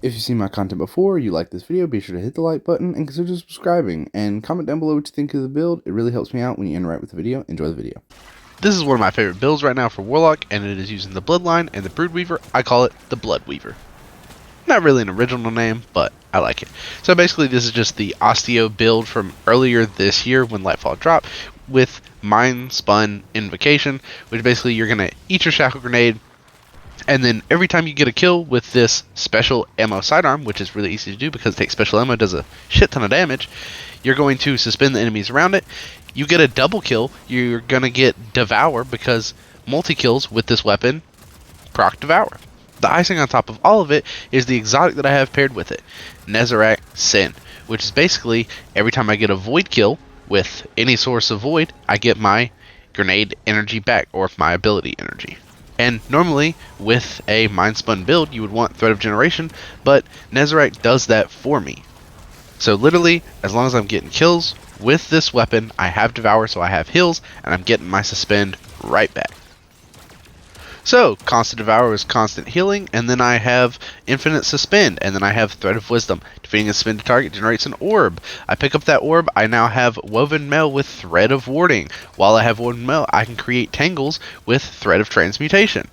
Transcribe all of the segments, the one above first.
If you've seen my content before, you like this video, be sure to hit the like button and consider subscribing. And comment down below what you think of the build. It really helps me out when you interact with the video. Enjoy the video. This is one of my favorite builds right now for Warlock, and it is using the Bloodline and the Broodweaver. I call it the Bloodweaver. Not really an original name, but I like it. So basically this is just the Osteo build from earlier this year when Lightfall dropped with Mind Spun Invocation, which basically you're going to eat your Shackle Grenade, and then every time you get a kill with this special ammo sidearm, which is really easy to do because it takes special ammo, does a shit ton of damage, you're going to suspend the enemies around it. You get a double kill, you're going to get Devour because multi-kills with this weapon proc Devour. The icing on top of all of it is the exotic that I have paired with it, Nezarec Sin, which is basically every time I get a void kill with any source of void, I get my grenade energy back, or my ability energy. And normally, with a Mind Spun build, you would want Thread of Generation, but Nezarec does that for me. So literally, as long as I'm getting kills with this weapon, I have Devour, so I have heals, and I'm getting my Suspend right back. So, Constant Devour is constant healing, and then I have Infinite Suspend, and then I have Thread of Wisdom. Defeating a suspended target generates an orb. I pick up that orb, I now have Woven Mail with Thread of Warding. While I have Woven Mail, I can create Tangles with Thread of Transmutation.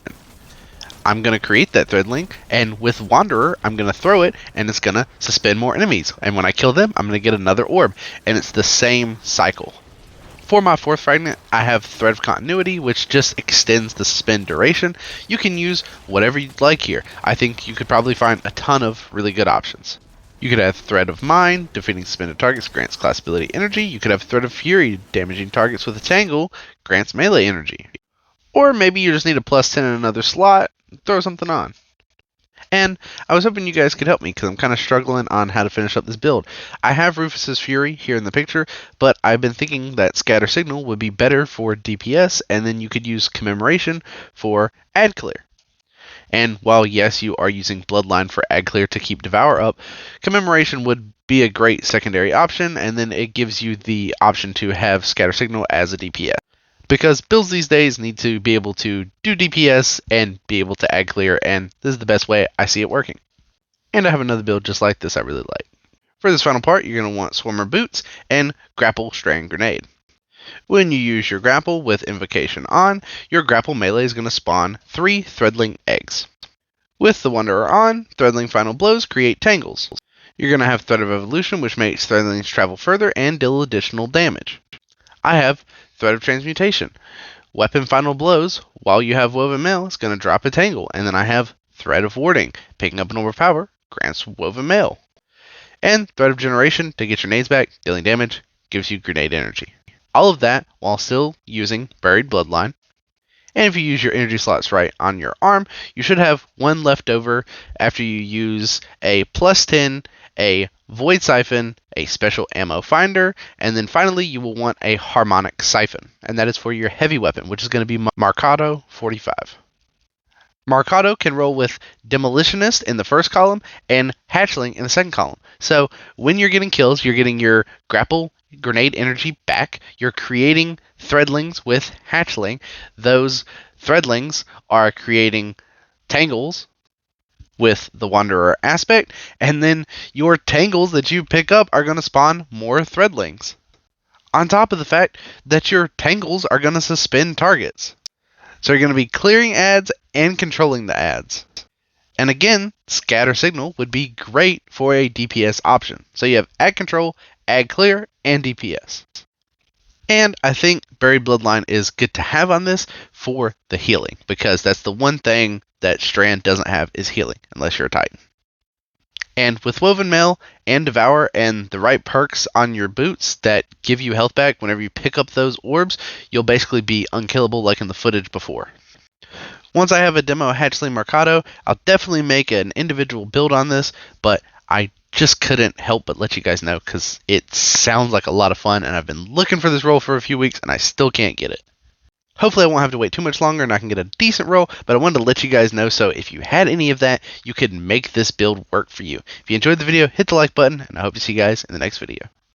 I'm going to create that thread link, and with Wanderer, I'm going to throw it, and it's going to suspend more enemies. And when I kill them, I'm going to get another orb, and it's the same cycle. For my fourth fragment, I have Thread of Continuity, which just extends the suspend duration. You can use whatever you'd like here. I think you could probably find a ton of really good options. You could have Thread of Mind, defeating suspended targets grants class ability energy. You could have Thread of Fury, damaging targets with a Tangle, grants melee energy. Or maybe you just need a +10 in another slot, throw something on. And I was hoping you guys could help me because I'm kind of struggling on how to finish up this build. I have Rufus's Fury here in the picture, but I've been thinking that Scatter Signal would be better for DPS, and then you could use Commemoration for Ad Clear. And while yes, you are using Bloodline for Ad Clear to keep Devour up, Commemoration would be a great secondary option, and then it gives you the option to have Scatter Signal as a DPS. Because builds these days need to be able to do DPS and be able to Ad Clear, and this is the best way I see it working. And I have another build just like this I really like. For this final part, you're going to want Swarmer Boots and Grapple Strand Grenade. When you use your Grapple with Invocation on, your Grapple melee is going to spawn 3 Threadling eggs. With the Wanderer on, Threadling Final Blows create Tangles. You're going to have Thread of Evolution, which makes Threadlings travel further and deal additional damage. I have Thread of Transmutation. Weapon Final Blows, while you have Woven Mail, it's going to drop a Tangle. And then I have Thread of Warding. Picking up an Overpower grants Woven Mail. And Thread of Generation to get your nades back, dealing damage, gives you grenade energy. All of that while still using Buried Bloodline. And if you use your energy slots right on your arm, you should have one left over after you use a +10, a Void Siphon, a special ammo finder, and then finally you will want a Harmonic Siphon, and that is for your heavy weapon, which is going to be Marcado 45. Marcado can roll with Demolitionist in the first column and Hatchling in the second column. So when you're getting kills, you're getting your grapple grenade energy back, you're creating Threadlings with Hatchling. Those Threadlings are creating Tangles with the Wanderer aspect, and then your Tangles that you pick up are going to spawn more Threadlings. On top of the fact that your Tangles are going to suspend targets. So you're going to be clearing ads and controlling the ads. And again, Scatter Signal would be great for a DPS option. So you have Ad Control, Ad Clear, and DPS. And I think Buried Bloodline is good to have on this for the healing, because that's the one thing that Strand doesn't have is healing, unless you're a Titan. And with Woven Mail and Devour and the right perks on your boots that give you health back whenever you pick up those orbs, you'll basically be unkillable like in the footage before. Once I have a demo of Hatchling Marcado, I'll definitely make an individual build on this, but I just couldn't help but let you guys know because it sounds like a lot of fun, and I've been looking for this role for a few weeks and I still can't get it. Hopefully I won't have to wait too much longer and I can get a decent roll, but I wanted to let you guys know so if you had any of that, you could make this build work for you. If you enjoyed the video, hit the like button, and I hope to see you guys in the next video.